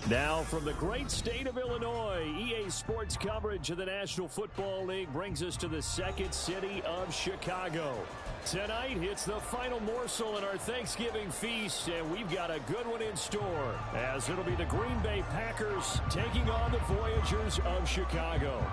Now from the great state of Illinois, EA Sports coverage of the National Football League brings us to the second city of Chicago. Tonight, it's the final morsel in our Thanksgiving feast, and we've got a good one in store, as it'll be the Green Bay Packers taking on the Voyagers of Chicago.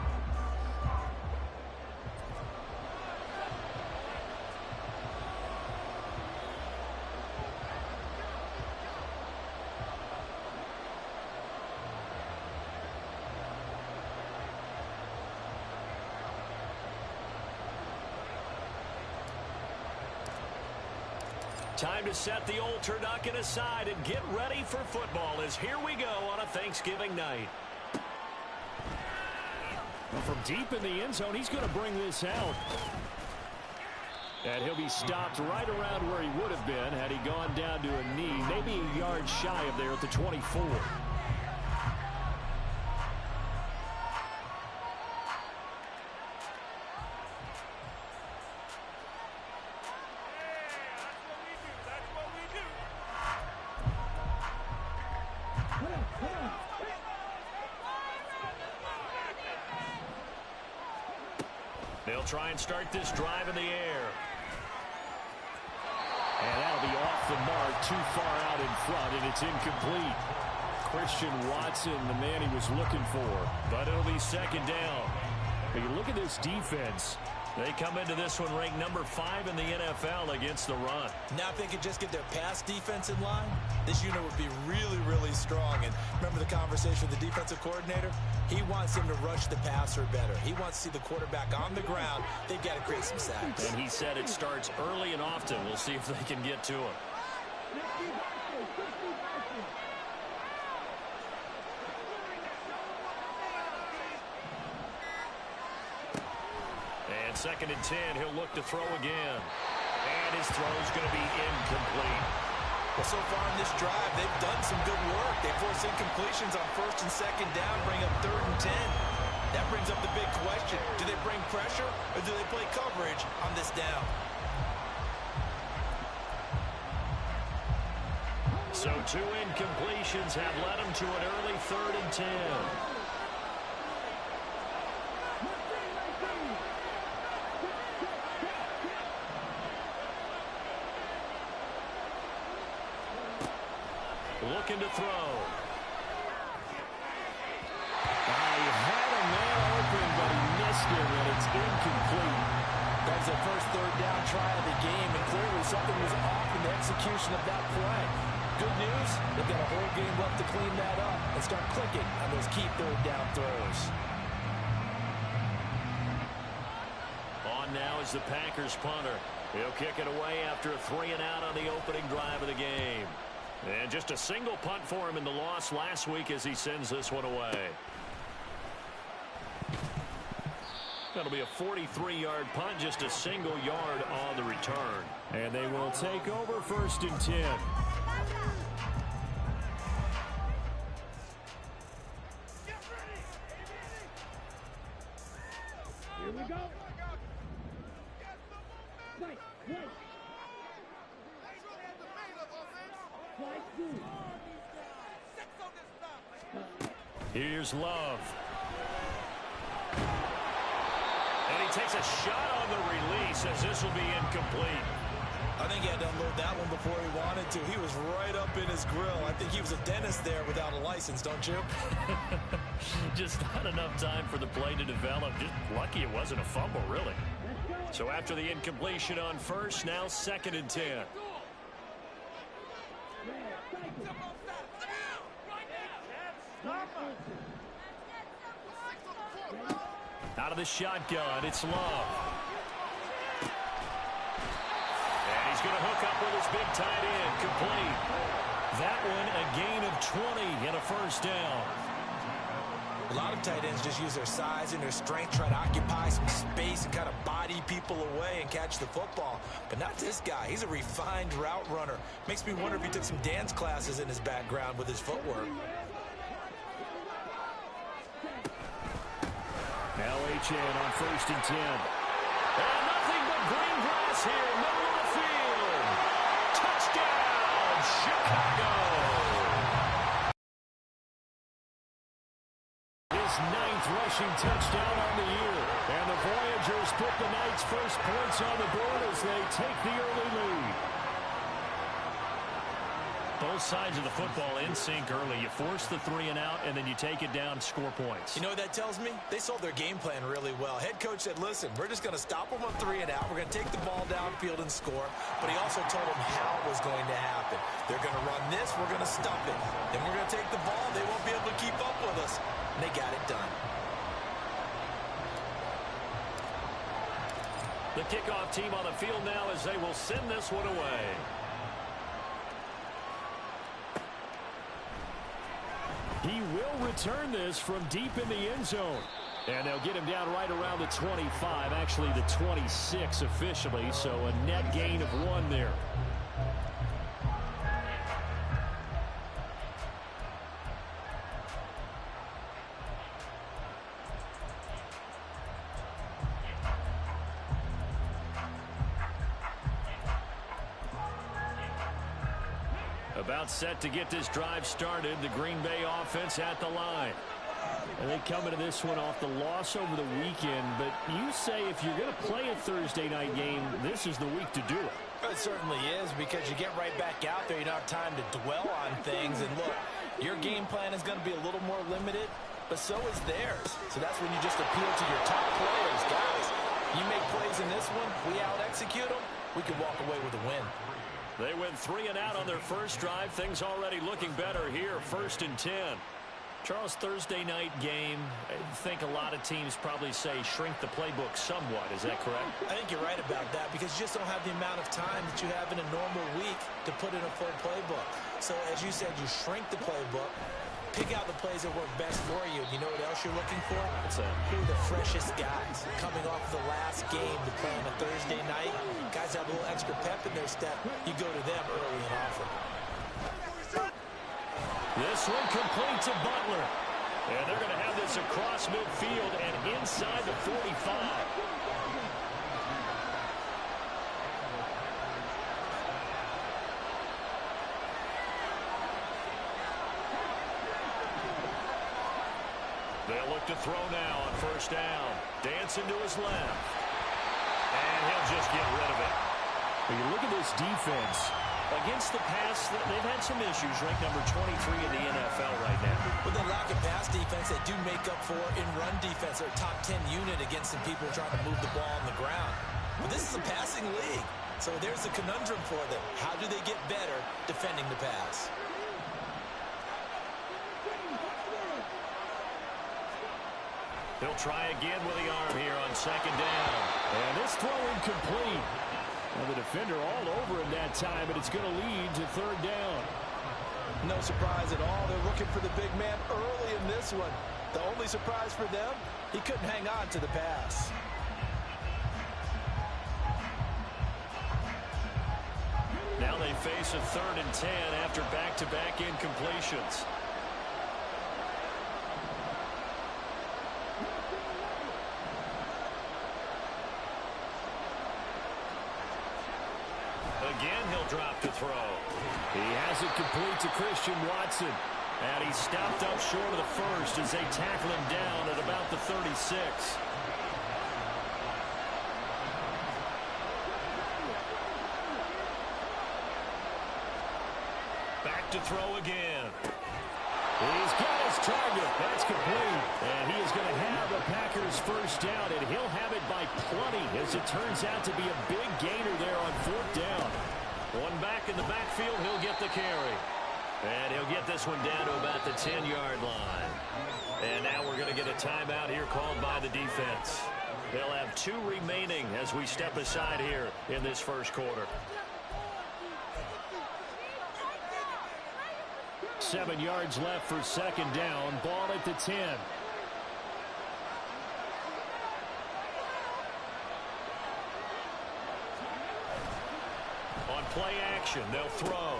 Time to set the old turducken aside and get ready for football as here we go on a Thanksgiving night. Well, from deep in the end zone, he's going to bring this out. And he'll be stopped right around where he would have been had he gone down to a knee, maybe a yard shy of there at the 24. They'll try and start this drive in the air. And that'll be off the mark, too far out in front, and it's incomplete. Christian Watson, the man he was looking for, but it'll be second down. But you look at this defense. They come into this one ranked number 5 in the NFL against the run. Now if they could just get their pass defense in line, this unit would be really, really strong. And remember the conversation with the defensive coordinator? He wants him to rush the passer better. He wants to see the quarterback on the ground. They've got to create some sacks. And he said it starts early and often. We'll see if they can get to him. And second and 10, he'll look to throw again. And his throw's going to be incomplete. Well, so far in this drive, they've done some good work. They force incompletions on first and second down, bring up third and 10. That brings up the big question. Do they bring pressure or do they play coverage on this down? So 2 incompletions have led them to an early third and 10. Looking to throw. He had a man open, but he missed him, and it's incomplete. That was their first third down try of the game, and clearly something was off in the execution of that play. Good news, they've got a whole game left to clean that up and start clicking on those key third down throws. On now is the Packers punter. He'll kick it away after a 3 and out on the opening drive of the game. And just a single punt for him in the loss last week as he sends this one away. That'll be a 43-yard punt, just a single yard on the return. And they will take over first and 10. Here we go. Here's Love. And he takes a shot on the release as this will be incomplete. I think he had to unload that one before he wanted to. He was right up in his grill. I think he was a dentist there without a license, don't you? Just not enough time for the play to develop. Just lucky it wasn't a fumble, really. So after the incompletion on first, now second and 10. Out of the shotgun, it's Love. And he's going to hook up with his big tight end, complete. That one, a gain of 20 and a first down. A lot of tight ends just use their size and their strength, try to occupy some space and kind of body people away and catch the football. But not this guy. He's a refined route runner. Makes me wonder if he took some dance classes in his background with his footwork. Now Achane on first and 10. And nothing but green grass here, middle of the field. Touchdown, Chicago. touchdown on the year. And the Voyagers put the Knights' first points on the board as they take the early lead. Both sides of the football in sync early. You force the 3 and out, and then you take it down, score points. You know what that tells me? They sold their game plan really well. Head coach said, listen, we're just going to stop them on 3 and out. We're going to take the ball downfield and score. But he also told them how it was going to happen. They're going to run this. We're going to stop it. Then we're going to take the ball. They won't be able to keep up with us. And they got it done. The kickoff team on the field now as they will send this one away. He will return this from deep in the end zone. And they'll get him down right around the 25, actually the 26 officially, so a net gain of 1 there. About set to get this drive started. The Green Bay offense at the line. And they come into this one off the loss over the weekend. But you say if you're going to play a Thursday night game, this is the week to do it. It certainly is, because you get right back out there. You don't have time to dwell on things. And look, your game plan is going to be a little more limited, but so is theirs. So that's when you just appeal to your top players. Guys, you make plays in this one, we out-execute them, we can walk away with a win. They went 3 and out on their first drive. Things already looking better here. 1st and 10. Charles, Thursday night game, I think a lot of teams probably say shrink the playbook somewhat. Is that correct? I think you're right about that, because you just don't have the amount of time that you have in a normal week to put in a full playbook. So as you said, you shrink the playbook, pick out the plays that work best for you. You know what else you're looking for? What's that? Who are the freshest guys coming off the last game to play on a Thursday night? Guys have a little extra pep in their step. You go to them early and often. This one complete to Butler. And they're going to have this across midfield and inside the 45. They'll look to throw now on 1st down. Dancing to his left. And he'll just get rid of it. When you look at this defense, against the pass, they've had some issues, ranked number 23 in the NFL right now. With the lack of pass defense, they do make up for in run defense. They're a top 10 unit against some people trying to move the ball on the ground. But this is a passing league, so there's a conundrum for them. How do they get better defending the pass? He'll try again with the arm here on 2nd down. And this throw incomplete. Well, the defender all over him that time, but it's going to lead to 3rd down. No surprise at all. They're looking for the big man early in this one. The only surprise for them, he couldn't hang on to the pass. Now they face a 3rd and 10 after back-to-back incompletions. Again, he'll drop to throw. He has it complete to Christian Watson. And he stopped up short of the 1st as they tackle him down at about the 36. Back to throw again. He's got his target. That's complete. And he is going to have the Packers' 1st down, and he'll have it by plenty, as it turns out to be a big gainer there on 4th down. One back in the backfield, he'll get the carry. And he'll get this one down to about the 10-yard line. And now we're going to get a timeout here called by the defense. They'll have 2 remaining as we step aside here in this 1st quarter. 7 yards left for 2nd down. Ball at the 10. On play action, they'll throw.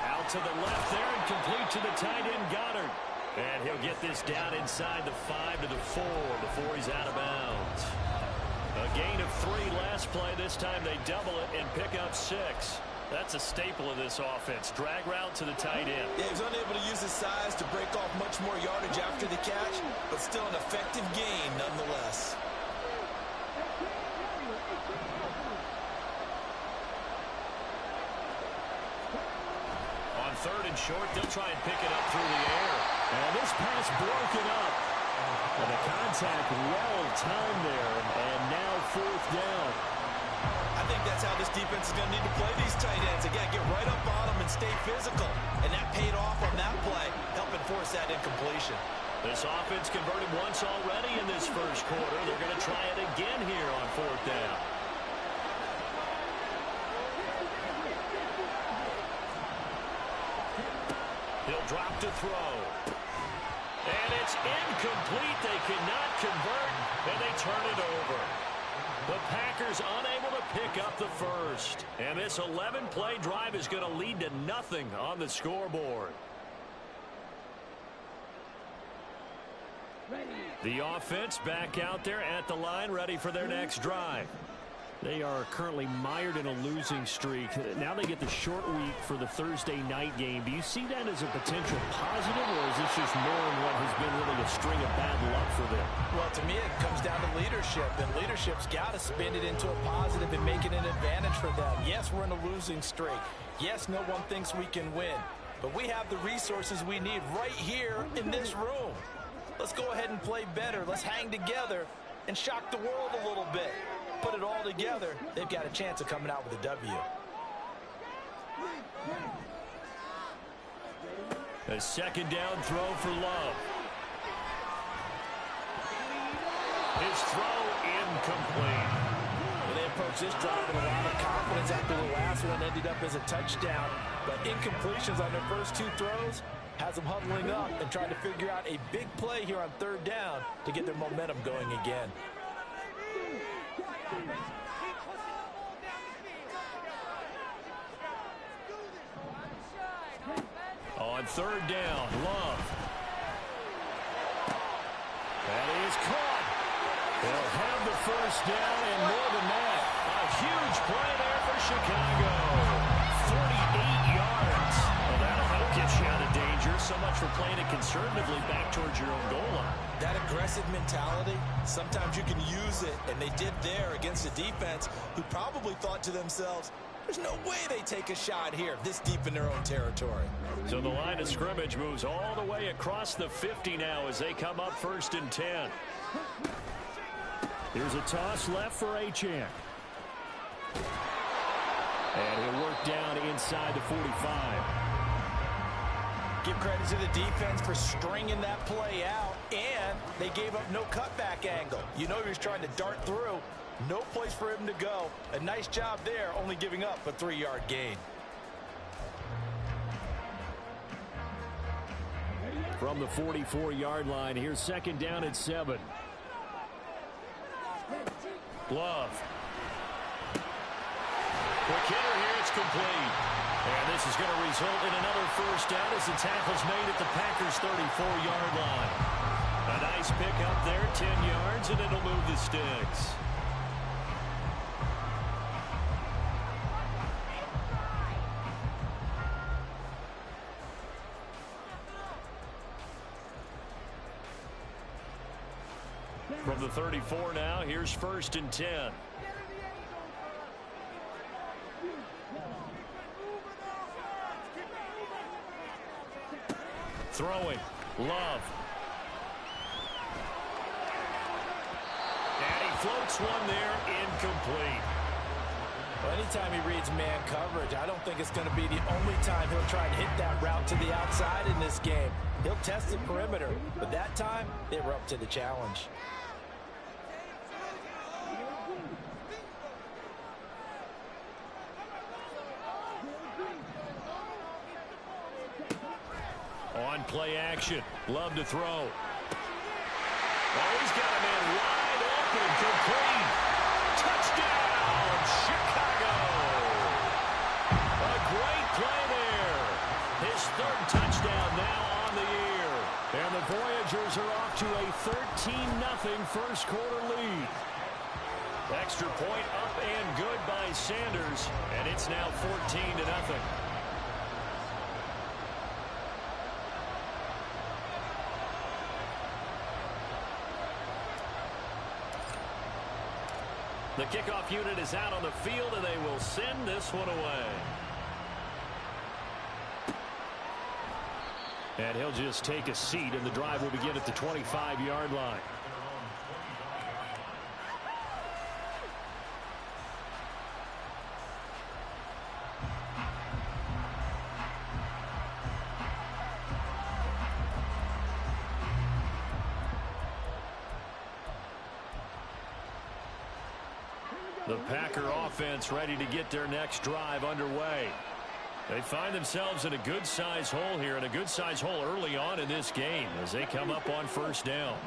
Out to the left there and complete to the tight end, Goddard. And he'll get this down inside the 5 to the 4 before he's out of bounds. A gain of 3 last play. This time they double it and pick up 6. That's a staple of this offense. Drag route to the tight end. Yeah, he's unable to use his size to break off much more yardage after the catch, but still an effective gain nonetheless. On third and short, they'll try and pick it up through the air. And this pass broken up. And the contact well timed there. And now fourth down. I think that's how this defense is going to need to play these tight ends. Again, get right up on them and stay physical. And that paid off on that play, helping force that incompletion. This offense converted once already in this first quarter. They're going to try it again here on fourth down. He'll drop to throw. And it's incomplete. They cannot convert, and they turn it over. The Packers unable to pick up the first. And this 11-play drive is going to lead to nothing on the scoreboard. The offense back out there at the line, ready for their next drive. They are currently mired in a losing streak. Now they get the short week for the Thursday night game. Do you see that as a potential positive, or is this just more in what has been really a string of bad luck for them? Well, to me, it comes down to leadership, and leadership's got to spin it into a positive and make it an advantage for them. Yes, we're in a losing streak. Yes, no one thinks we can win, but we have the resources we need right here in this room. Let's go ahead and play better. Let's hang together and shock the world a little bit. Put it all together, they've got a chance of coming out with a W. A second down throw for Love. His throw incomplete. Well, they approach this drive with a lot of confidence after the last one ended up as a touchdown. But incompletions on their first two throws has them huddling up and trying to figure out a big play here on third down to get their momentum going again. On third down, Love. That is caught. They'll have the first down, and more than that, a huge play there for Chicago. 48 yards. Well, that'll help get you out of danger. So much for playing it conservatively back towards your own goal line. That aggressive mentality, sometimes you can use it, and they did there against a defense who probably thought to themselves, there's no way they take a shot here this deep in their own territory. So the line of scrimmage moves all the way across the 50 now as they come up first and 10. Here's a toss left for Achane. And he'll work down inside the 45. Give credit to the defense for stringing that play out, and they gave up no cutback angle. You know he was trying to dart through. No place for him to go. A nice job there, only giving up a 3-yard gain. From the 44-yard line, here's second down at 7. Love. Quick hitter here, it's complete. And this is going to result in another first down as the tackle's made at the Packers' 34-yard line. A nice pick up there, 10 yards, and it'll move the sticks. From the 34 now, here's first and 10. Throwing. Love. And he floats one there, incomplete. Well, anytime he reads man coverage, I don't think it's going to be the only time he'll try and hit that route to the outside in this game. He'll test the perimeter, but that time, they were up to the challenge. On play action. Love to throw. Oh, he's got a man wide open. Complete. Touchdown, Chicago. A great play there. His third touchdown now on the year. And the Voyagers are off to a 13-0 first quarter lead. Extra point up and good by Sanders, and it's now 14-0. The kickoff unit is out on the field, and they will send this one away. And he'll just take a seat, and the drive will begin at the 25-yard line. The Packer offense ready to get their next drive underway. They find themselves in a good-sized hole here, and a good-sized hole early on in this game as they come up on first down.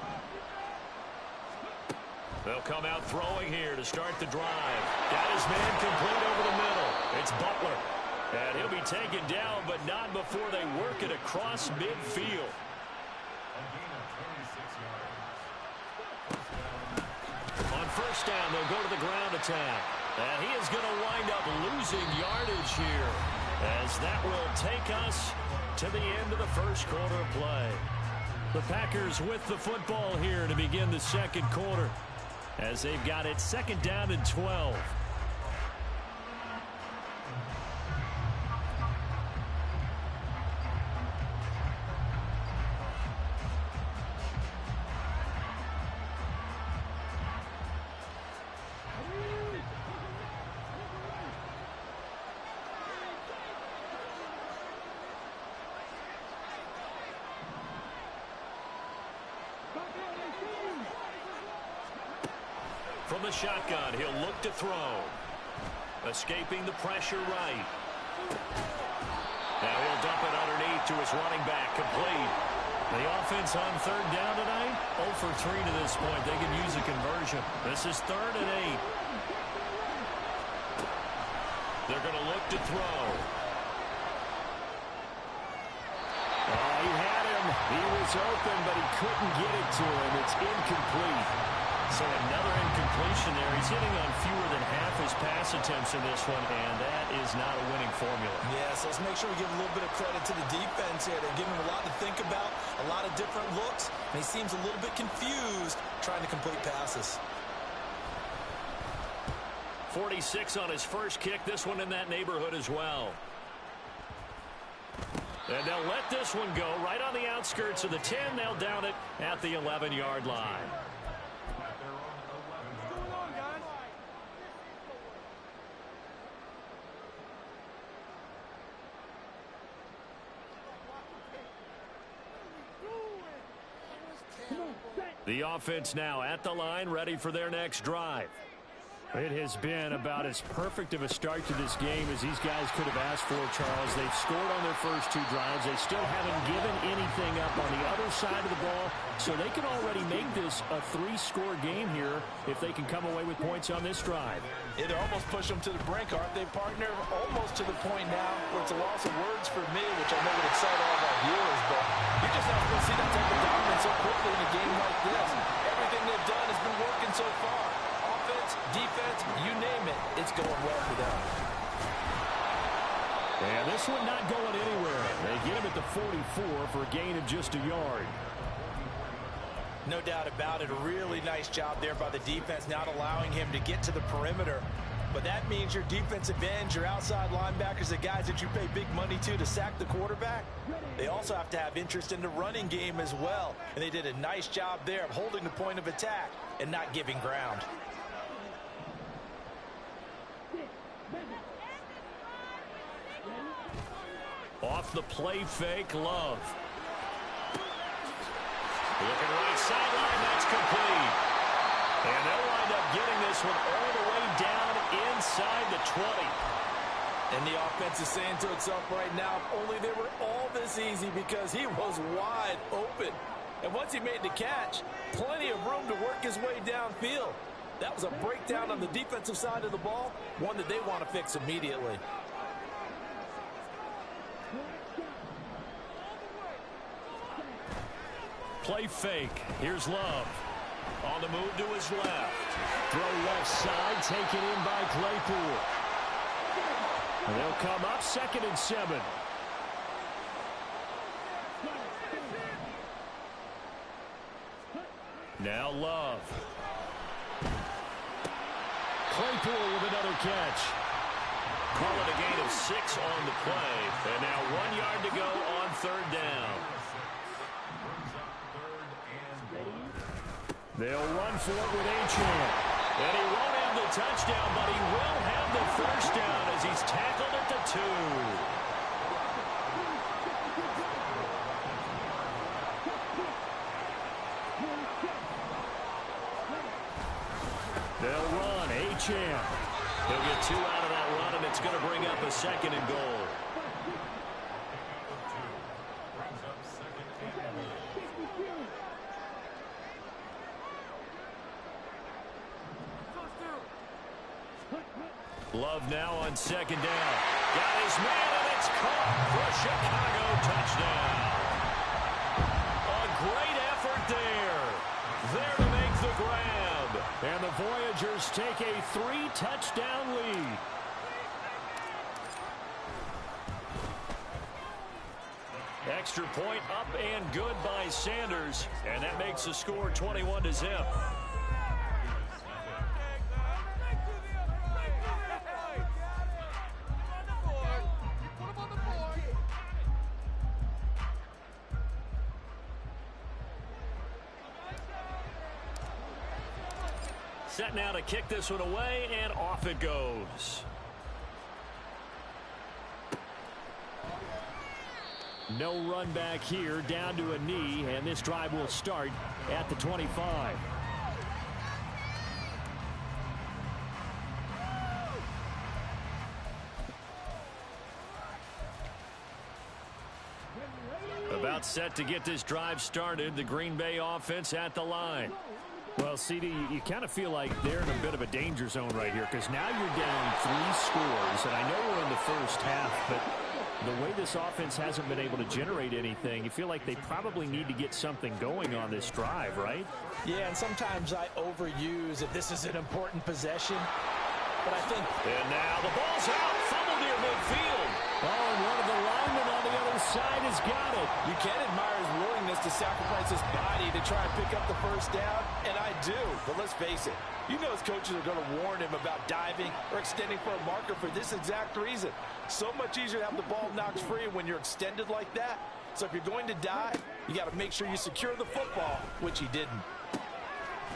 They'll come out throwing here to start the drive. Got his man complete over the middle. It's Butler. And he'll be taken down, but not before they work it across midfield. On first down, they'll go to the ground attack. And he is going to wind up losing yardage here, as that will take us to the end of the first quarter of play. The Packers with the football here to begin the second quarter, as they've got it second down and 12. From the shotgun, he'll look to throw. Escaping the pressure right. Now he'll dump it underneath to his running back, complete. The offense on third down tonight, 0 for 3 to this point. They can use a conversion. This is 3rd and 8. They're going to look to throw. He had him. He was open, but he couldn't get it to him. It's incomplete. So another incompletion there. He's hitting on fewer than half his pass attempts in this one, and that is not a winning formula. Yeah, so let's make sure we give a little bit of credit to the defense here. They're giving him a lot to think about, a lot of different looks, and he seems a little bit confused trying to complete passes. 46 on his first kick. This one in that neighborhood as well. And they'll let this one go right on the outskirts of the 10. They'll down it at the 11-yard line. The offense now at the line, ready for their next drive. It has been about as perfect of a start to this game as these guys could have asked for, Charles. They've scored on their first 2 drives. They still haven't given anything up on the other side of the ball, so they can already make this a 3-score game here if they can come away with points on this drive. It almost pushed them to the brink, aren't they, partner? Almost to the point now where it's a loss of words for me, which I know would excite all of our viewers, but you're just not going to see that type of dominance so quickly in a game like this. Everything they've done has been working so far. Offense, defense, you name it, it's going well for them. And this one not going anywhere. They get him at the 44 for a gain of just a yard. No doubt about it. A really nice job there by the defense, not allowing him to get to the perimeter. But that means your defensive ends, your outside linebackers, the guys that you pay big money to sack the quarterback, they also have to have interest in the running game as well. And they did a nice job there of holding the point of attack and not giving ground. Off the play fake, Love. Looking right sideline, that's complete. And they'll wind up getting this one all the way down inside the 20. And the offense is saying to itself right now, if only they were all this easy, because he was wide open. And once he made the catch, plenty of room to work his way downfield. That was a breakdown on the defensive side of the ball, one that they want to fix immediately. Play fake. Here's Love. On the move to his left. Throw left side, taken in by Claypool. And they'll come up 2nd and 7. Now Love. Claypool with another catch. Call it a gain of 6 on the play. And now 1 yard to go on 3rd down. They'll run for it with Achane. And he won't have the touchdown, but he will have the 1st down as he's tackled at the 2. They'll run. Achane. He'll get 2 out of that run, and it's going to bring up a 2nd and goal. Love now on 2nd down. Got his man, and it's caught for a Chicago touchdown. A great effort there. There to make the grab. And the Voyagers take a 3-touchdown lead. Extra point up and good by Sanders. And that makes the score 21-0. Set now to kick this one away, and off it goes. No run back here, down to a knee, and this drive will start at the 25. About set to get this drive started, the Green Bay offense at the line. Well, CD, you kind of feel like they're in a bit of a danger zone right here because now you're down 3 scores, and I know we're in the first half, but the way this offense hasn't been able to generate anything, you feel like they probably need to get something going on this drive, right? Yeah, and sometimes I overuse if this is an important possession, but I think... And now the ball's out, fumble near midfield. Oh, and one of the linemen on the other side has got it. You can admire his willingness to sacrifice his body to try and pick up the 1st down, and I do. But let's face it, you know his coaches are going to warn him about diving or extending for a marker for this exact reason. So much easier to have the ball knocked free when you're extended like that. So if you're going to dive, you got to make sure you secure the football, which he didn't.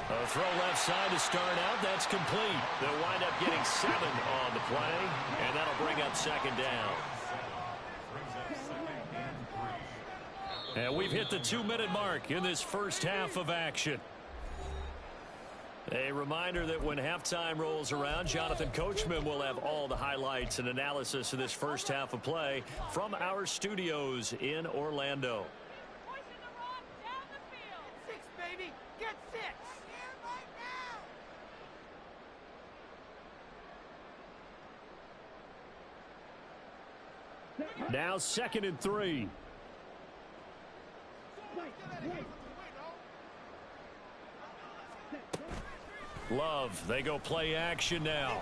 A throw left side to start out. That's complete. They'll wind up getting 7 on the play, and that'll bring up 2nd down. And we've hit the 2-minute mark in this first half of action. A reminder that when halftime rolls around, Jonathan Coachman will have all the highlights and analysis of this first half of play from our studios in Orlando. Now 2nd and 3. Love, they go play action now.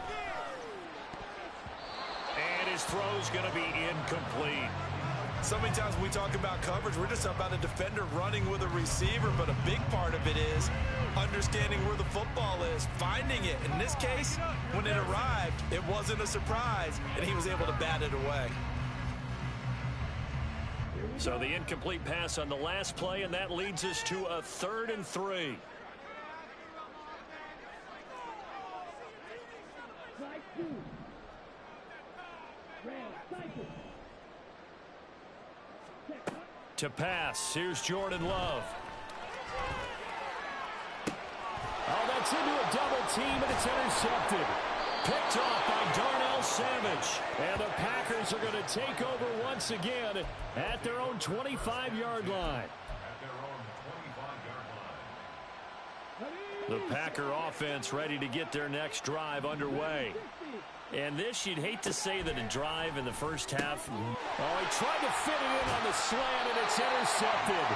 And his throw's going to be incomplete. So many times when we talk about coverage, we're just about a defender running with a receiver, but a big part of it is understanding where the football is, finding it. In this case, when it arrived, it wasn't a surprise, and he was able to bat it away. So the incomplete pass on the last play, and that leads us to a 3rd and 3. To pass, here's Jordan Love. Oh, that's into a double team, and it's intercepted. Picked off by Darnell Savage. And the Packers are going to take over once again at their own 25-yard line. The Packer offense ready to get their next drive underway. And this, you'd hate to say that a drive in the first half. Oh, he tried to fit it in on the slant, and it's intercepted.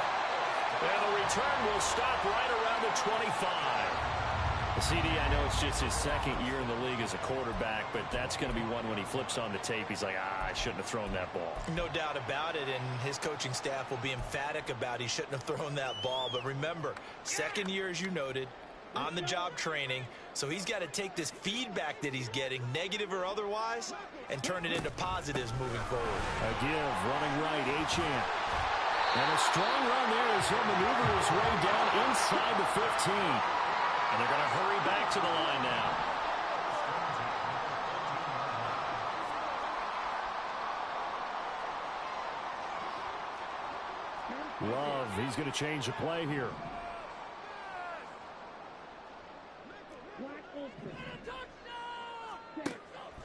And the return will stop right around the 25. CD, I know it's just his second year in the league as a quarterback, but that's going to be one when he flips on the tape. He's like, I shouldn't have thrown that ball. No doubt about it, and his coaching staff will be emphatic about he shouldn't have thrown that ball. But remember, second year, as you noted, on-the-job training, so he's got to take this feedback that he's getting, negative or otherwise, and turn it into positives moving forward. A give, running right, Achane. And a strong run there as he'll maneuver his way down inside the 15. And they're going to hurry back to the line now. Love, he's going to change the play here.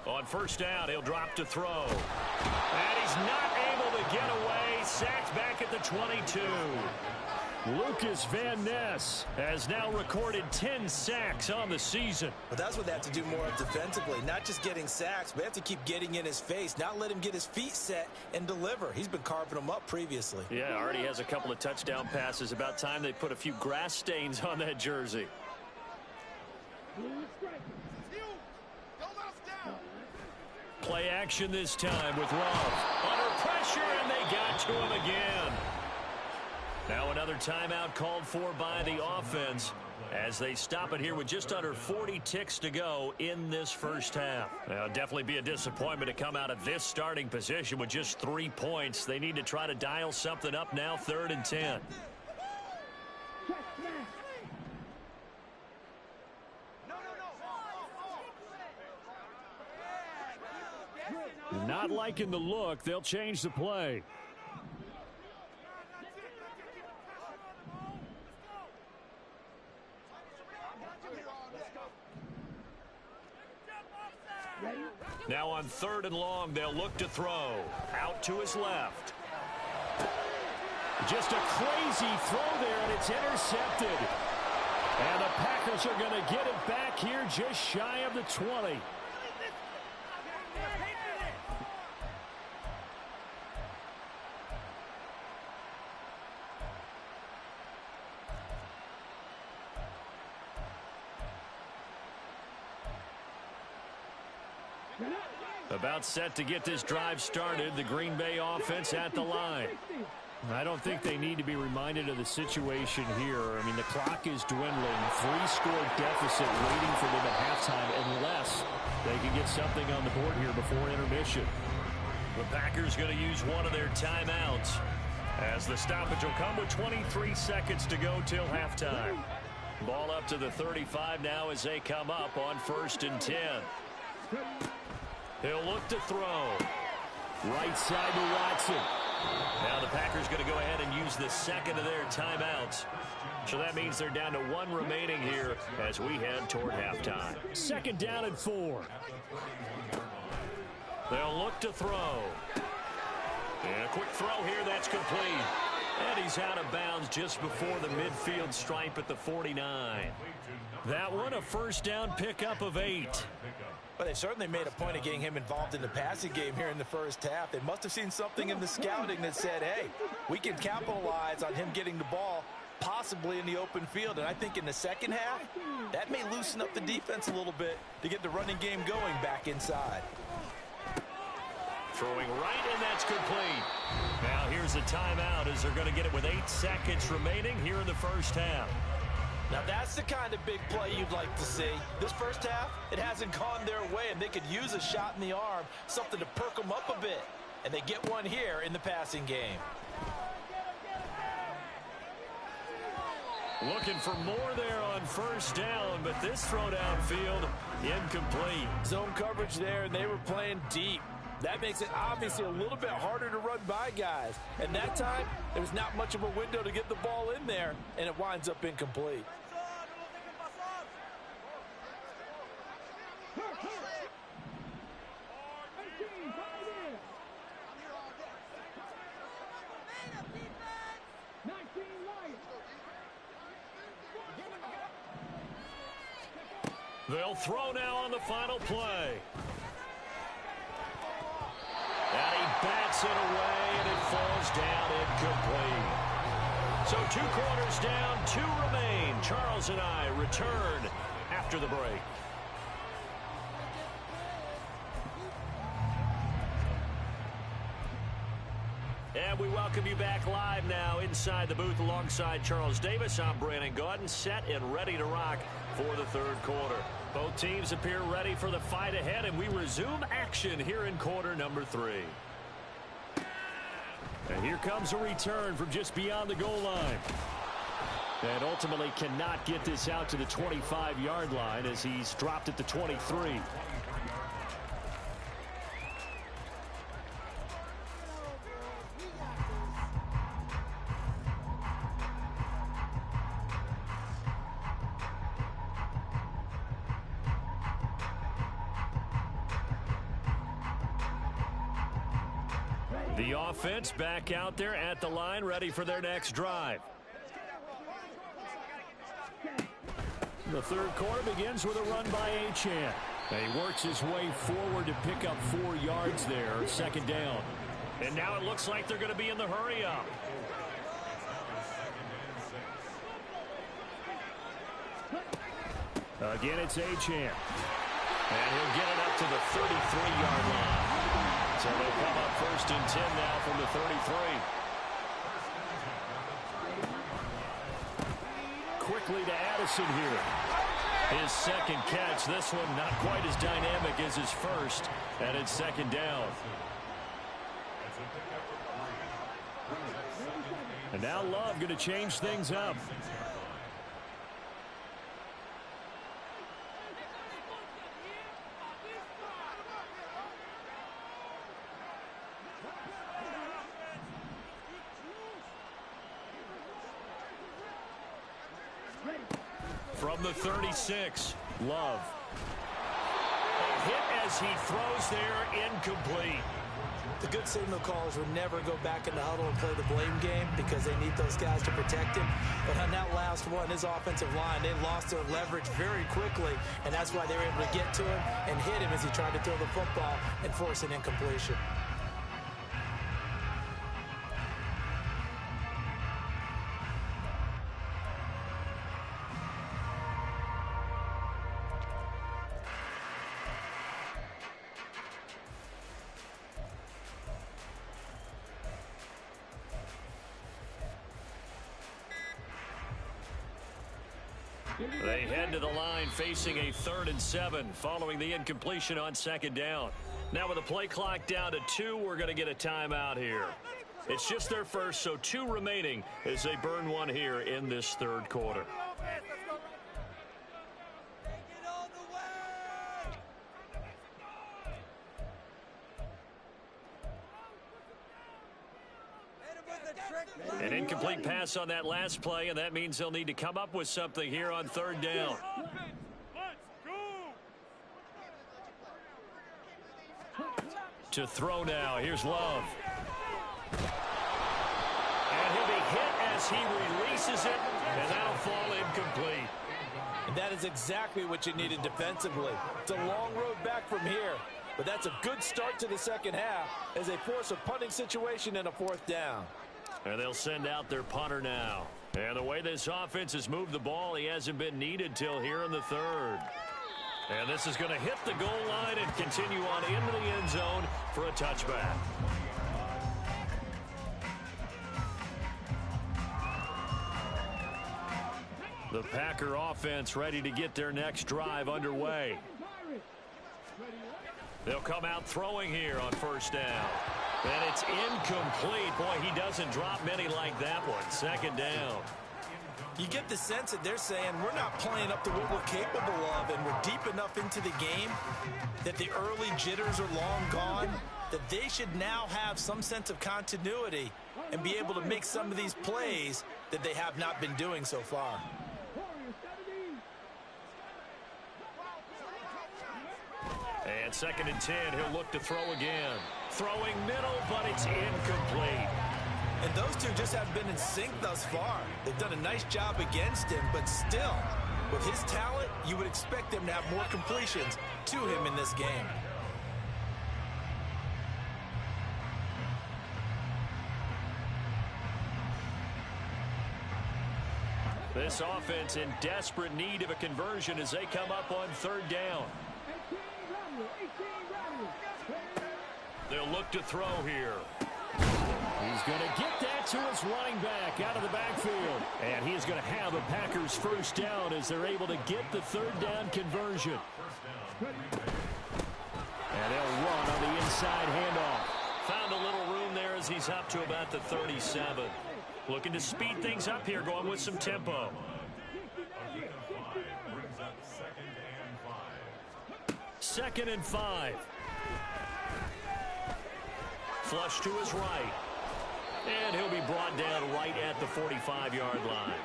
On first down, he'll drop to throw. And he's not able to get away. Sacked back at the 22. Lucas Van Ness has now recorded 10 sacks on the season. But that's what they have to do more of defensively, not just getting sacks, but have to keep getting in his face, not let him get his feet set and deliver. He's been carving them up previously. Yeah, already has a couple of touchdown passes. About time they put a few grass stains on that jersey. Play action this time with Love. Under pressure, and they got to him again. Now another timeout called for by the offense as they stop it here with just under 40 ticks to go in this first half. Now, definitely be a disappointment to come out of this starting position with just 3 points. They need to try to dial something up now, 3rd and 10. Not liking the look. They'll change the play. Now on 3rd and long, they'll look to throw. Out to his left. Just a crazy throw there, and it's intercepted. And the Packers are going to get it back here just shy of the 20. About set to get this drive started. The Green Bay offense at the line. I don't think they need to be reminded of the situation here. I mean, the clock is dwindling. 3-score deficit waiting for them at halftime unless they can get something on the board here before intermission. The Packers going to use one of their timeouts as the stoppage will come with 23 seconds to go till halftime. Ball up to the 35 now as they come up on 1st and 10. He'll look to throw. Right side to Watson. Now the Packers going to go ahead and use the second of their timeouts. So that means they're down to 1 remaining here as we head toward halftime. 2nd down and 4. They'll look to throw. And a quick throw here, that's complete. And he's out of bounds just before the midfield stripe at the 49. That one a first down pickup of 8. But they've certainly made a point of getting him involved in the passing game here in the first half. They must have seen something in the scouting that said, hey, we can capitalize on him getting the ball possibly in the open field. And I think in the second half, that may loosen up the defense a little bit to get the running game going back inside. Throwing right, and that's complete. Now here's a timeout as they're going to get it with 8 seconds remaining here in the first half. Now that's the kind of big play you'd like to see. This first half, it hasn't gone their way, and they could use a shot in the arm, something to perk them up a bit. And they get one here in the passing game. Looking for more there on first down, but this throw downfield incomplete. Zone coverage there, and they were playing deep. That makes it obviously a little bit harder to run by guys. And that time, there was not much of a window to get the ball in there, and it winds up incomplete. They'll throw now on the final play. And he bats it away, and it falls down incomplete. So 2 quarters down, 2 remain. Charles and I return after after the break. And we welcome you back live now inside the booth alongside Charles Davis. I'm Brandon Gaudin, set and ready to rock for the third quarter. Both teams appear ready for the fight ahead, and we resume action here in quarter number 3. And here comes a return from just beyond the goal line. And ultimately cannot get this out to the 25-yard line as he's dropped at the 23. The offense back out there at the line, ready for their next drive. The third quarter begins with a run by Achane. He works his way forward to pick up 4 yards there, second down. And now it looks like they're going to be in the hurry up. Again, it's Achane. And he'll get it up to the 33-yard line. So they'll come up first and 10 now from the 33. Quickly to Addison here. His second catch. This one not quite as dynamic as his first. And it's second down. And now Love going to change things up. From the 36, Love. A hit as he throws there, incomplete. The good signal callers would never go back in the huddle and play the blame game because they need those guys to protect him. But on that last one, his offensive line, they lost their leverage very quickly, and that's why they were able to get to him and hit him as he tried to throw the football and force an incompletion. They head to the line facing a 3rd and 7 following the incompletion on second down. Now with the play clock down to 2, we're going to get a timeout here. It's just their first, so 2 remaining as they burn one here in this third quarter. An incomplete pass on that last play, and that means they'll need to come up with something here on third down. To throw now. Here's Love. And he'll be hit as he releases it, and that'll fall incomplete. And that is exactly what you needed defensively. It's a long road back from here, but that's a good start to the second half as they force a punting situation and a 4th down. And they'll send out their punter now. And the way this offense has moved the ball, he hasn't been needed till here in the third. And this is going to hit the goal line and continue on into the end zone for a touchback. The Packer offense ready to get their next drive underway. They'll come out throwing here on first down. And it's incomplete. Boy, he doesn't drop many like that one. Second down. You get the sense that they're saying we're not playing up to what we're capable of, and we're deep enough into the game that the early jitters are long gone, that they should now have some sense of continuity and be able to make some of these plays that they have not been doing so far. And 2nd and 10, he'll look to throw again. Throwing middle, but it's incomplete. And those two just haven't been in sync thus far. They've done a nice job against him, but still, with his talent, you would expect them to have more completions to him in this game. This offense in desperate need of a conversion as they come up on third down. They'll look to throw here. He's going to get that to his running back out of the backfield. And he's going to have a Packers first down as they're able to get the third down conversion. And they'll run on the inside handoff. Found a little room there as he's up to about the 37. Looking to speed things up here, going with some tempo. Second and 5. Flush to his right. And he'll be brought down right at the 45-yard line.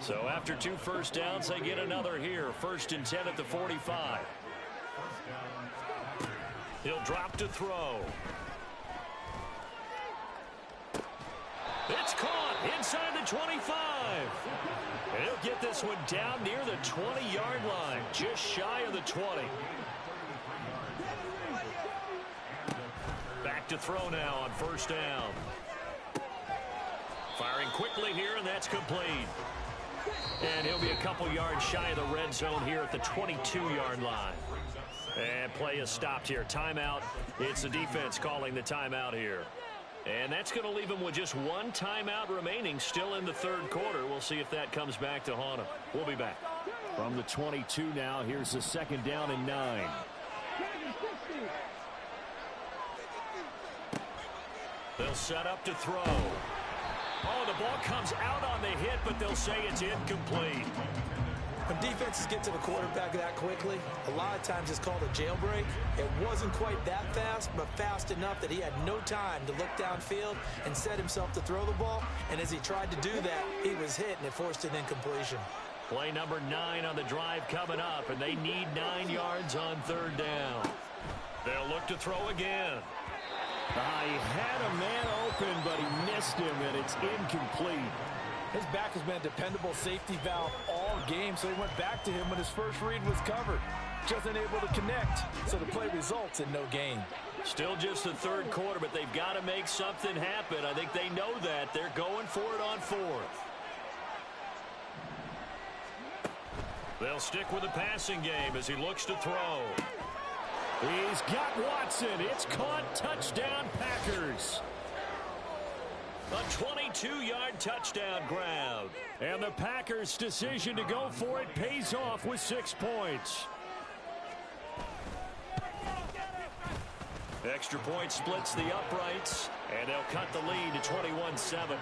So after 2 first downs, they get another here. First and 10 at the 45. He'll drop to throw. It's caught inside the 25. And he'll get this one down near the 20-yard line, just shy of the 20. Back to throw now on first down. Firing quickly here, and that's complete. And he'll be a couple yards shy of the red zone here at the 22-yard line. And play is stopped here. Timeout. It's the defense calling the timeout here. And that's going to leave him with just 1 timeout remaining still in the third quarter. We'll see if that comes back to haunt him. We'll be back. From the 22 now, here's the second down and 9. They'll set up to throw. Oh, the ball comes out on the hit, but they'll say it's incomplete. When defenses get to the quarterback that quickly, a lot of times it's called a jailbreak. It wasn't quite that fast, but fast enough that he had no time to look downfield and set himself to throw the ball. And as he tried to do that, he was hit, and it forced an incompletion. Play number 9 on the drive coming up, and they need 9 yards on third down. They'll look to throw again. He had a man open, but he missed him, and it's incomplete. His back has been a dependable safety valve all game, so he went back to him when his first read was covered. Just unable to connect, so the play results in no gain. Still just the third quarter, but they've got to make something happen. I think they know that. They're going for it on fourth. They'll stick with the passing game as he looks to throw. He's got Watson. It's caught. Touchdown, Packers. A 22-yard touchdown grab. And the Packers' decision to go for it pays off with 6 points. Extra point splits the uprights, and they'll cut the lead to 21-7.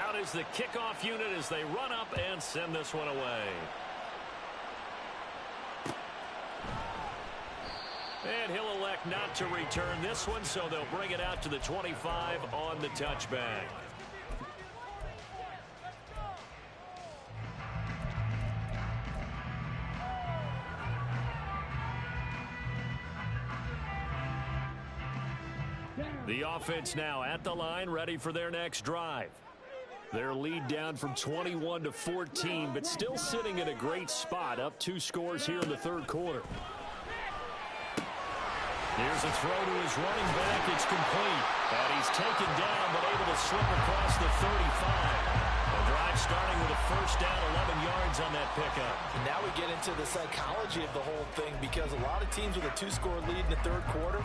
Out is the kickoff unit as they run up and send this one away. And he'll elect not to return this one, so they'll bring it out to the 25 on the touchback. The offense now at the line, ready for their next drive. Their lead down from 21 to 14, but still sitting in a great spot, up 2 scores here in the third quarter. Here's a throw to his running back. It's complete. And he's taken down, but able to slip across the 35. The drive starting with a first down, 11 yards on that pickup. And now we get into the psychology of the whole thing, because a lot of teams with a 2-score lead in the third quarter,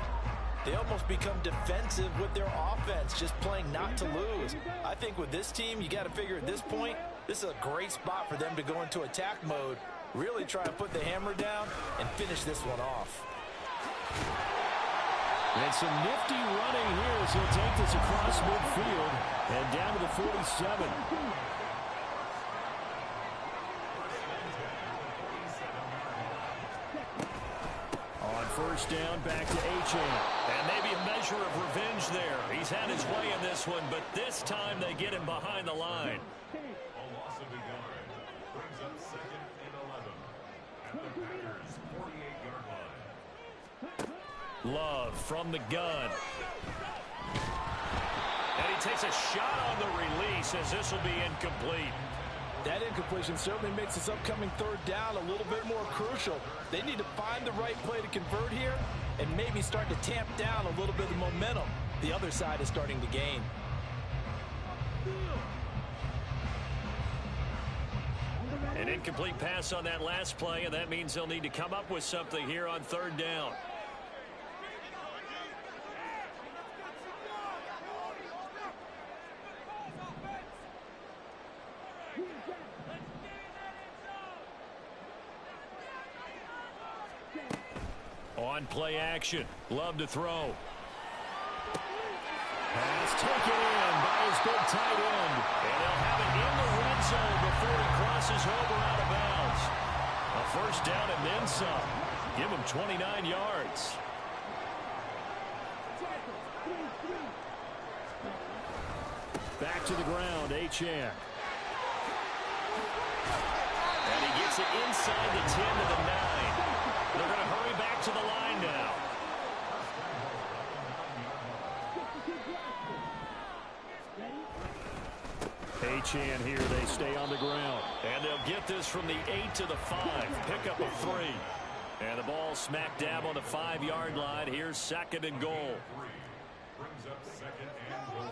they almost become defensive with their offense, just playing not to lose. I think with this team, you got to figure at this point, this is a great spot for them to go into attack mode, really try to put the hammer down and finish this one off. And some nifty running here as he'll take this across midfield and down to the 47. On first down, back to Achane. And maybe a measure of revenge there. He's had his way in this one, but this time they get him behind the line. A loss of a yard brings up 2nd and 11 at the Packers' 48-yard line. Love from the gun. And he takes a shot on the release as this will be incomplete. That incompletion certainly makes this upcoming third down a little bit more crucial. They need to find the right play to convert here and maybe start to tamp down a little bit of momentum. the other side is starting to gain. An incomplete pass on that last play, and that means they'll need to come up with something here on third down. On play action. Love to throw. Pass taken in by his big tight end. And they'll have it in the red zone before he crosses over out of bounds. A first down and then some. Give him 29 yards. Back to the ground, Achane. And he gets it inside the 10 to the 9. They're going to hurry back to the line now. Achane here, they stay on the ground. And they'll get this from the 8 to the 5. Pick up a 3. And the ball smack dab on the 5-yard line. Here's second and goal. Brings up second and goal.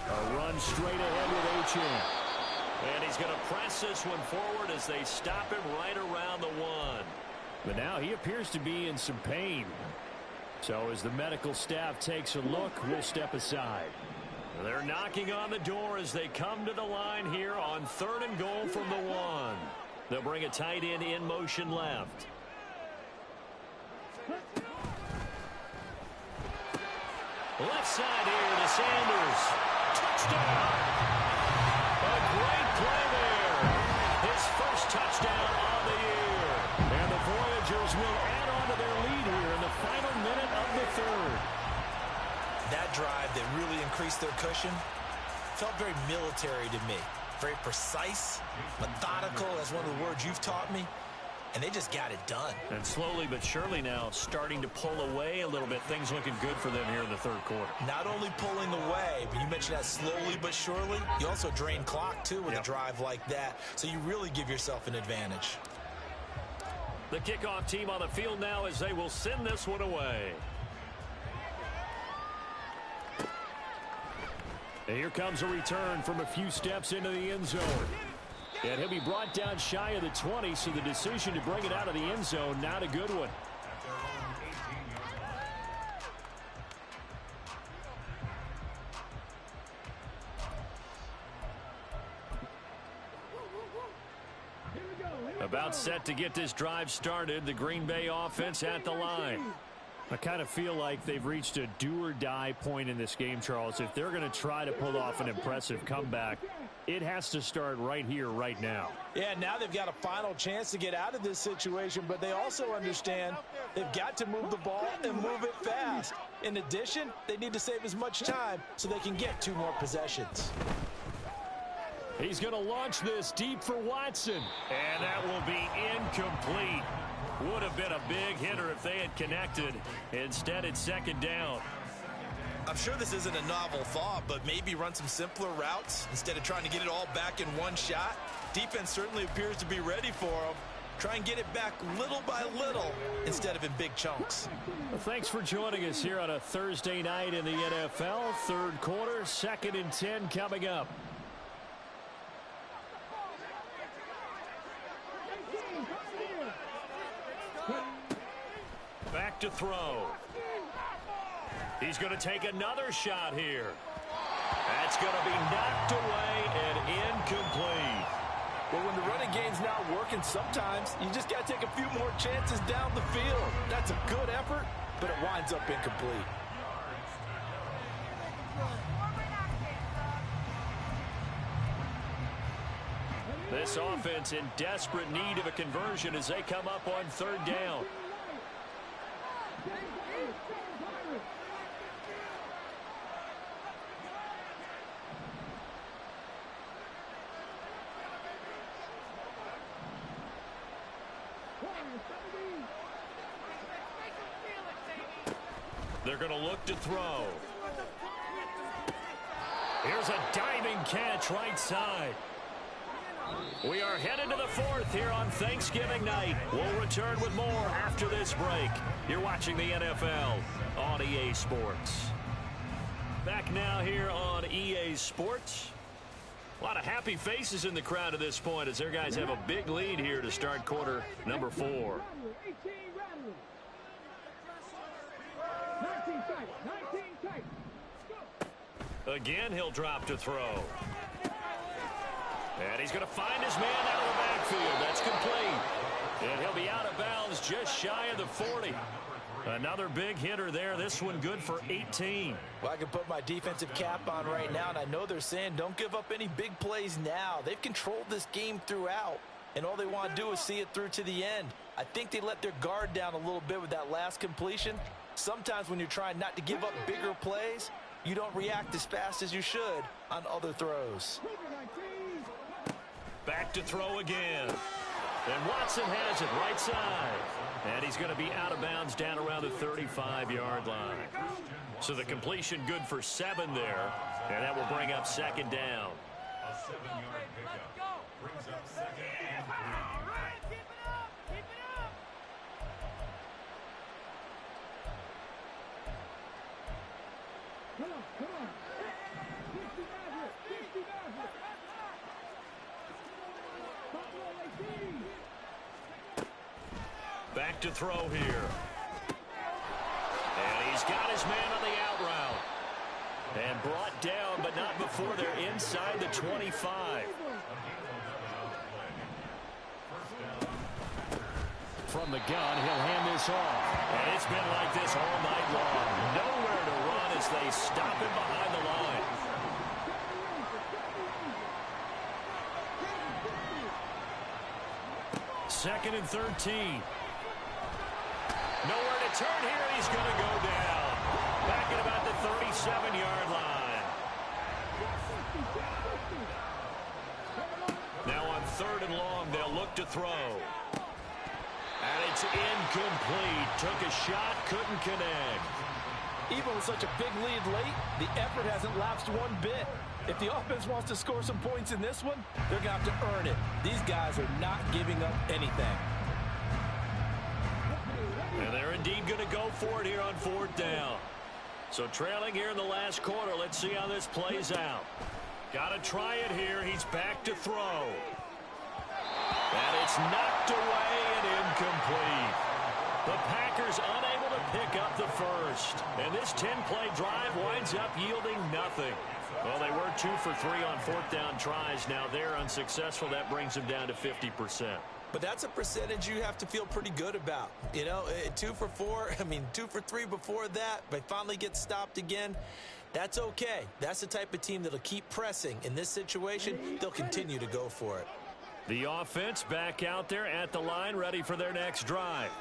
A run straight ahead with Achane. And he's going to press this one forward as they stop him right around the 1. But now he appears to be in some pain. So as the medical staff takes a look, we'll step aside. They're knocking on the door as they come to the line here on third and goal from the 1. They'll bring a tight end in motion left. Left side here to Sanders. Touchdown. A great play there. His first touchdown on the year. And the Voyagers will add on to their lead here in the final minute of the third. That drive that really increased their cushion felt very military to me. Very precise, methodical, that's one of the words you've taught me. And they just got it done. And slowly but surely now starting to pull away a little bit. Things looking good for them here in the third quarter. Not only pulling away, but you mentioned that slowly but surely. You also drain clock, too, with a drive like that. So you really give yourself an advantage. The kickoff team on the field now as they will send this one away. And here comes a return from a few steps into the end zone. And he'll be brought down shy of the 20, so the decision to bring it out of the end zone, not a good one. About set to get this drive started, the Green Bay offense at the line. I kind of feel like they've reached a do-or-die point in this game, Charles. If they're going to try to pull off an impressive comeback, it has to start right here, right now. Yeah, now they've got a final chance to get out of this situation, but they also understand they've got to move the ball and move it fast. In addition, they need to save as much time so they can get 2 more possessions. He's going to launch this deep for Watson, and that will be incomplete. Would have been a big hitter if they had connected. Instead, it's second down. I'm sure this isn't a novel thought, but maybe run some simpler routes instead of trying to get it all back in one shot. Defense certainly appears to be ready for them. Try and get it back little by little instead of in big chunks. Well, thanks for joining us here on a Thursday night in the NFL. Third quarter, 2nd and 10 coming up. Back to throw. He's going to take another shot here. That's going to be knocked away and incomplete. Well, when the running game's not working, sometimes you just got to take a few more chances down the field. That's a good effort, but it winds up incomplete. This offense in desperate need of a conversion as they come up on third down. They're going to look to throw. Here's a diving catch right side. We are headed to the fourth here on Thanksgiving night. We'll return with more after this break. You're watching the NFL on EA Sports. Back now here on EA Sports. A lot of happy faces in the crowd at this point as their guys have a big lead here to start quarter number 4. Again, he'll drop to throw. And he's going to find his man out of the backfield. That's complete. And he'll be out of bounds just shy of the 40. Another big hitter there. This one good for 18. Well, I can put my defensive cap on right now, and I know they're saying don't give up any big plays now. They've controlled this game throughout, and all they want to do is see it through to the end. I think they let their guard down a little bit with that last completion. Sometimes when you're trying not to give up bigger plays, you don't react as fast as you should on other throws. Back to throw again. And Watson has it right side. And he's going to be out of bounds down around the 35-yard line. So the completion good for 7 there. And that will bring up second down. A 7-yard pickup brings up second and 3. Come on. Back to throw here. And he's got his man on the out route. And brought down, but not before they're inside the 25. From the gun, he'll hand this off. And it's been like this all night long. Nowhere to run as they stop him behind the line. Second and 13. Nowhere to turn here. He's going to go down. Back at about the 37-yard line. Now on 3rd and long, they'll look to throw. And it's incomplete. Took a shot, couldn't connect. Even with such a big lead late, the effort hasn't lapsed one bit. If the offense wants to score some points in this one, they're going to have to earn it. These guys are not giving up anything. And they're indeed going to go for it here on 4th down. So trailing here in the last quarter. Let's see how this plays out. Got to try it here. He's back to throw. And it's knocked away and incomplete. The Packers unable to pick up the first. And this 10-play drive winds up yielding nothing. Well, they were 2 for 3 on 4th down tries. Now they're unsuccessful. That brings them down to 50%. But that's a percentage you have to feel pretty good about. You know, 2 for 4, 2 for 3 before that, but finally gets stopped again. That's okay. That's the type of team that'll keep pressing. In this situation, they'll continue to go for it. The offense back out there at the line, ready for their next drive.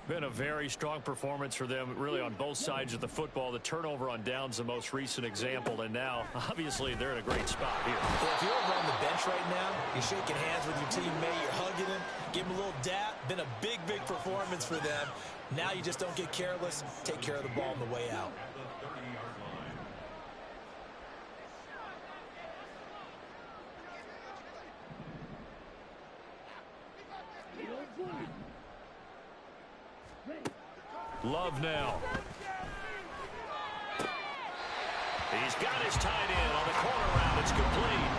Been a very strong performance for them, really, on both sides of the football. The turnover on downs, the most recent example, and now, obviously, they're in a great spot here. Yeah, if you're over on the bench right now, you're shaking hands with your teammate, you're hugging him, give him a little dap. Been a big, big performance for them. Now you just don't get careless. Take care of the ball on the way out. Love now. He's got his tight end on the corner route. It's complete.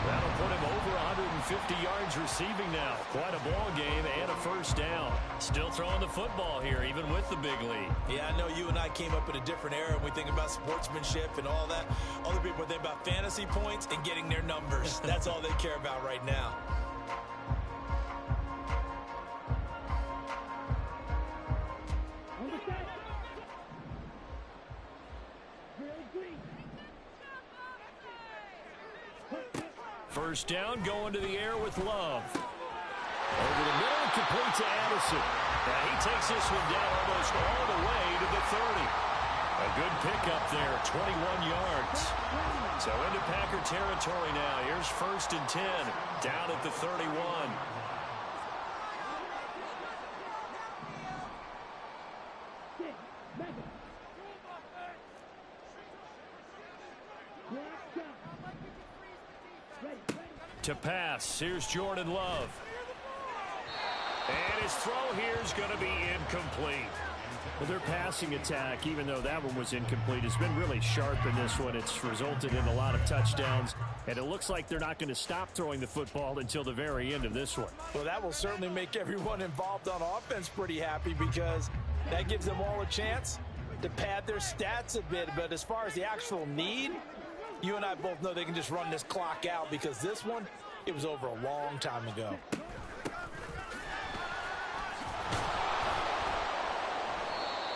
That'll put him over 150 yards receiving now. Quite a ball game and a first down. Still throwing the football here, even with the big lead. Yeah, I know you and I came up in a different era and we think about sportsmanship and all that. Other people think about fantasy points and getting their numbers. That's all they care about right now. First down, going to the air with Love. Over the middle, complete to Addison. Now he takes this one down almost all the way to the 30. A good pickup there, 21 yards. So into Packer territory now. Here's 1st and 10, down at the 31. To pass. Here's Jordan Love. And his throw here is going to be incomplete. Well, their passing attack, even though that one was incomplete, has been really sharp in this one. It's resulted in a lot of touchdowns, and it looks like they're not going to stop throwing the football until the very end of this one. Well, that will certainly make everyone involved on offense pretty happy because that gives them all a chance to pad their stats a bit. But as far as the actual need, you and I both know they can just run this clock out because this one, it was over a long time ago.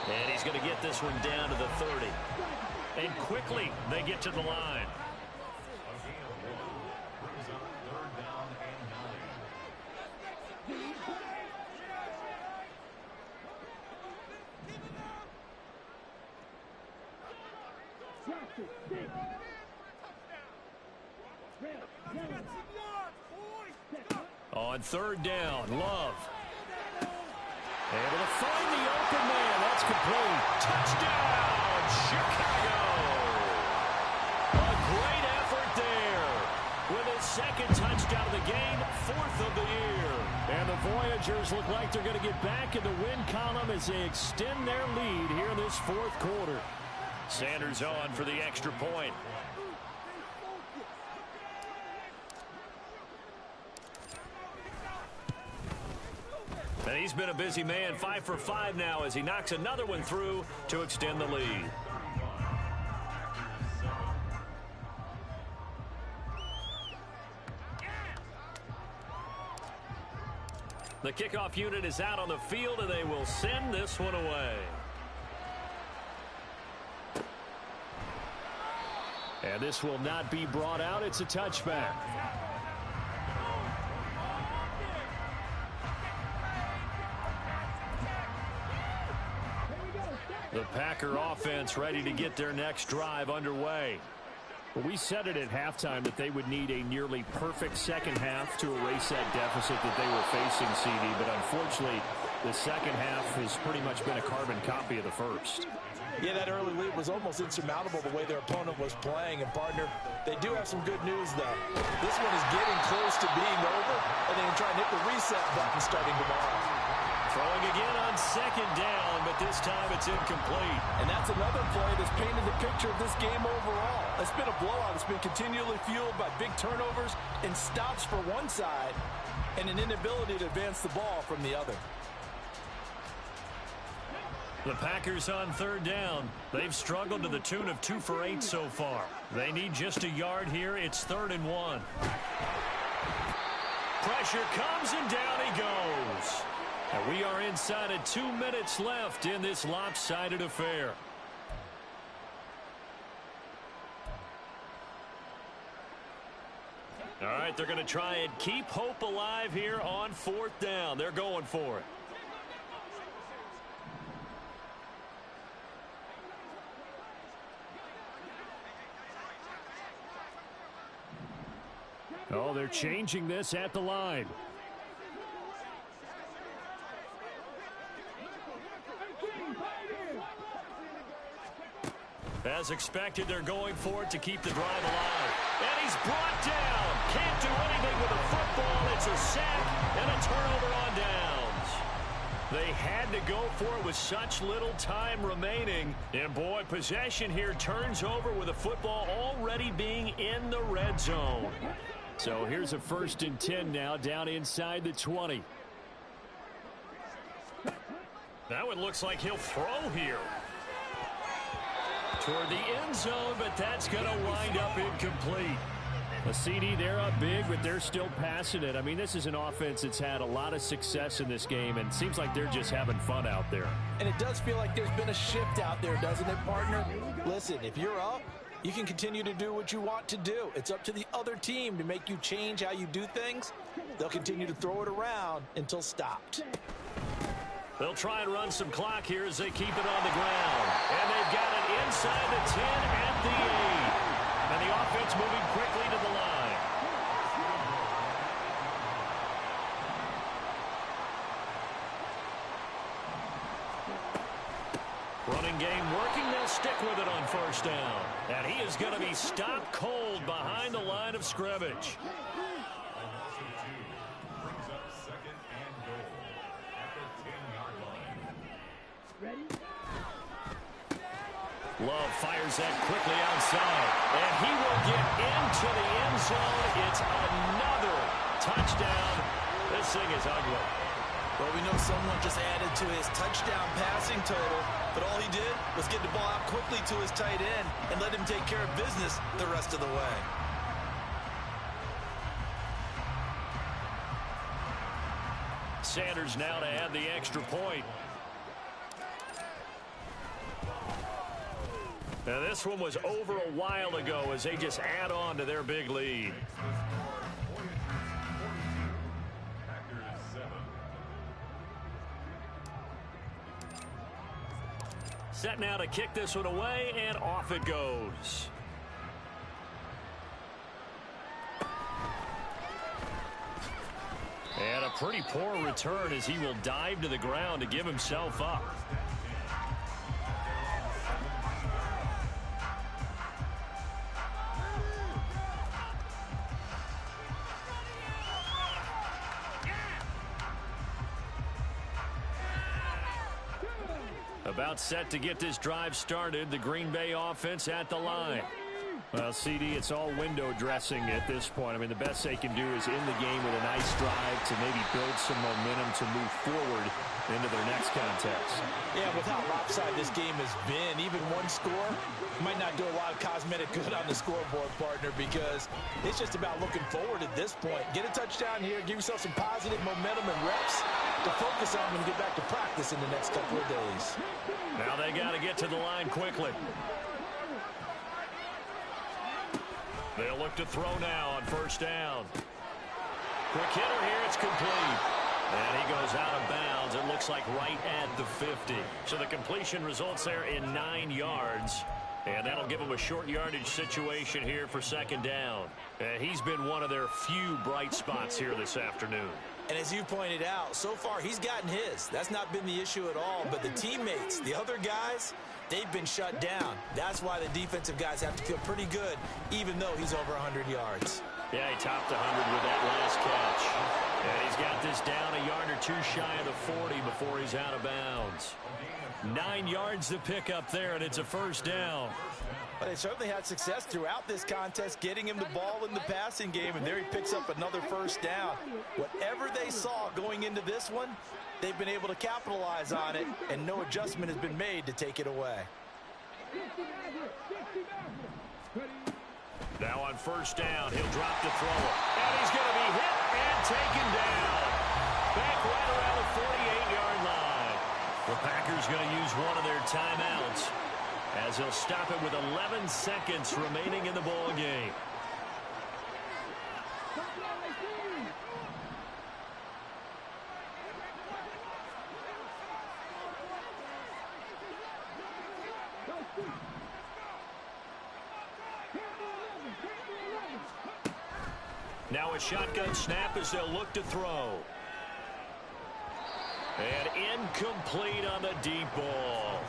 And he's going to get this one down to the 30. And quickly, they get to the line. Brings up 3rd down and 9. On 3rd down, Love. Able to find the open man. That's complete. Touchdown, Chicago. A great effort there. With his 2nd touchdown of the game, 4th of the year. And the Voyagers look like they're going to get back in the win column as they extend their lead here in this 4th quarter. Sanders on for the extra point. And he's been a busy man, 5 for 5 now as he knocks another one through to extend the lead. The kickoff unit is out on the field, and they will send this one away. And this will not be brought out. It's a touchback. The Packer offense ready to get their next drive underway. Well, we said it at halftime that they would need a nearly perfect second half to erase that deficit that they were facing, CD. But unfortunately, the second half has pretty much been a carbon copy of the first. Yeah, that early lead was almost insurmountable the way their opponent was playing. And, partner, they do have some good news, though. This one is getting close to being over, and they can try and hit the reset button starting tomorrow. Throwing again on 2nd down, but this time it's incomplete. And that's another play that's painted the picture of this game overall. It's been a blowout. It's been continually fueled by big turnovers and stops for one side and an inability to advance the ball from the other. The Packers on 3rd down. They've struggled to the tune of 2 for 8 so far. They need just a yard here. It's 3rd and 1. Pressure comes and down he goes. And we are inside of 2 minutes left in this lopsided affair. All right, they're going to try and keep hope alive here on 4th down. They're going for it. Oh, they're changing this at the line. As expected, they're going for it to keep the drive alive. And he's brought down. Can't do anything with the football. It's a sack and a turnover on downs. They had to go for it with such little time remaining. And, boy, possession here turns over with the football already being in the red zone. So here's a 1st and 10 now down inside the 20. That one looks like he'll throw here. Toward the end zone, but that's going to wind up incomplete. A CD, they're up big, but they're still passing it. I mean, this is an offense that's had a lot of success in this game, and it seems like they're just having fun out there. And it does feel like there's been a shift out there, doesn't it, partner? Listen, if you're up, you can continue to do what you want to do. It's up to the other team to make you change how you do things. They'll continue to throw it around until stopped. They'll try and run some clock here as they keep it on the ground. And they've got it inside the 10 at the 8. And the offense moving quickly to the line. Running game working. They'll stick with it on 1st down. And he is going to be stopped cold behind the line of scrimmage. Love fires that quickly outside. And he will get into the end zone. It's another touchdown. This thing is ugly. Well, we know someone just added to his touchdown passing total, but all he did was get the ball out quickly to his tight end and let him take care of business the rest of the way. Sanders now to add the extra point. Now this one was over a while ago as they just add on to their big lead. Set now to kick this one away, and off it goes. And a pretty poor return as he will dive to the ground to give himself up. About set to get this drive started. The Green Bay offense at the line. Well, CD, it's all window dressing at this point. I mean, the best they can do is in the game with a nice drive to maybe build some momentum to move forward into their next contest. Yeah, with how lopsided this game has been, even one score might not do a lot of cosmetic good on the scoreboard, partner, because it's just about looking forward at this point. Get a touchdown here, give yourself some positive momentum and reps to focus on when you get back to practice in the next couple of days. Now they got to get to the line quickly. They'll look to throw now on first down. Quick hitter here, it's complete. And he goes out of bounds, it looks like right at the 50. So the completion results there in 9 yards. And that'll give him a short yardage situation here for second down. And he's been one of their few bright spots here this afternoon. And as you pointed out, so far he's gotten his. That's not been the issue at all. But the teammates, the other guys, they've been shut down. That's why the defensive guys have to feel pretty good, even though he's over 100 yards. Yeah, he topped 100 with that last catch. And he's got this down a yard or two shy of the 40 before he's out of bounds. 9 yards to pick up there, and it's a first down. But they certainly had success throughout this contest, getting him the ball in the passing game, and there he picks up another first down. Whatever they saw going into this one, they've been able to capitalize on it, and no adjustment has been made to take it away. Now on first down, he'll drop the throw. And he's going to be hit and taken down. Back right around the 48-yard line. The Packers going to use one of their timeouts as he'll stop it with 11 seconds remaining in the ball game. Now a shotgun snap as they'll look to throw. And incomplete on the deep ball.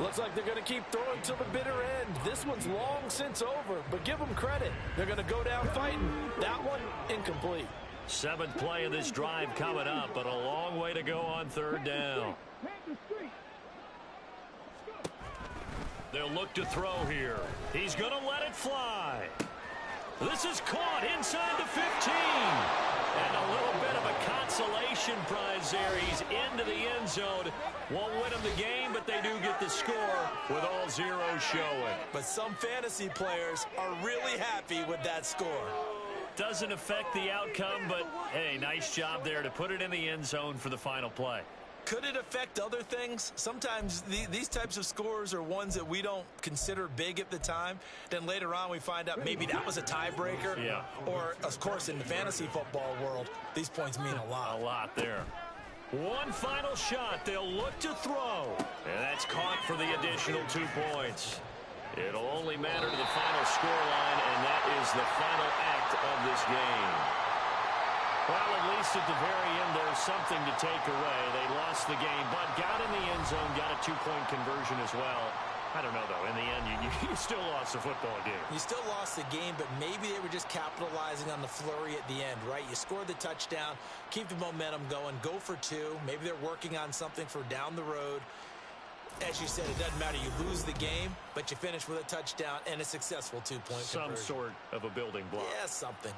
Looks like they're going to keep throwing till the bitter end. This one's long since over, but give them credit. They're going to go down fighting. That one, incomplete. 7th play of this drive coming up, but a long way to go on third down. They'll look to throw here. He's going to let it fly. This is caught inside the 15. And a little bit of a consolation prize there. He's into the end zone. Won't win him the game, but they do get the score with all zeros showing. But some fantasy players are really happy with that score. Doesn't affect the outcome, but hey, nice job there to put it in the end zone for the final play. Could it affect other things? Sometimes these types of scores are ones that we don't consider big at the time. Then later on we find out maybe that was a tiebreaker. Yeah. Or, of course, in the fantasy football world, these points mean a lot. A lot there. One final shot. They'll look to throw. And that's caught for the additional 2 points. It'll only matter to the final scoreline, and that is the final act of this game. Well, at least at the very end, there's something to take away. They lost the game, but got in the end zone, got a 2-point conversion as well. I don't know, though. In the end, you still lost the football game. You still lost the game, but maybe they were just capitalizing on the flurry at the end, right? You score the touchdown, keep the momentum going, go for 2. Maybe they're working on something for down the road. As you said, it doesn't matter. You lose the game, but you finish with a touchdown and a successful two-point conversion. Some sort of a building block. Yeah, something.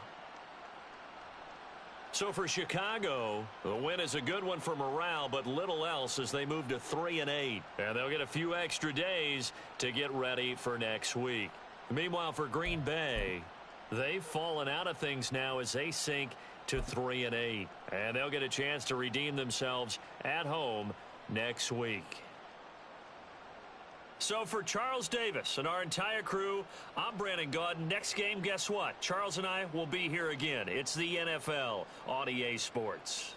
So for Chicago, the win is a good one for morale, but little else as they move to 3-8. And they'll get a few extra days to get ready for next week. Meanwhile, for Green Bay, they've fallen out of things now as they sink to 3-8. And they'll get a chance to redeem themselves at home next week. So for Charles Davis and our entire crew, I'm Brandon Gaudin. Next game, guess what? Charles and I will be here again. It's the NFL on EA Sports.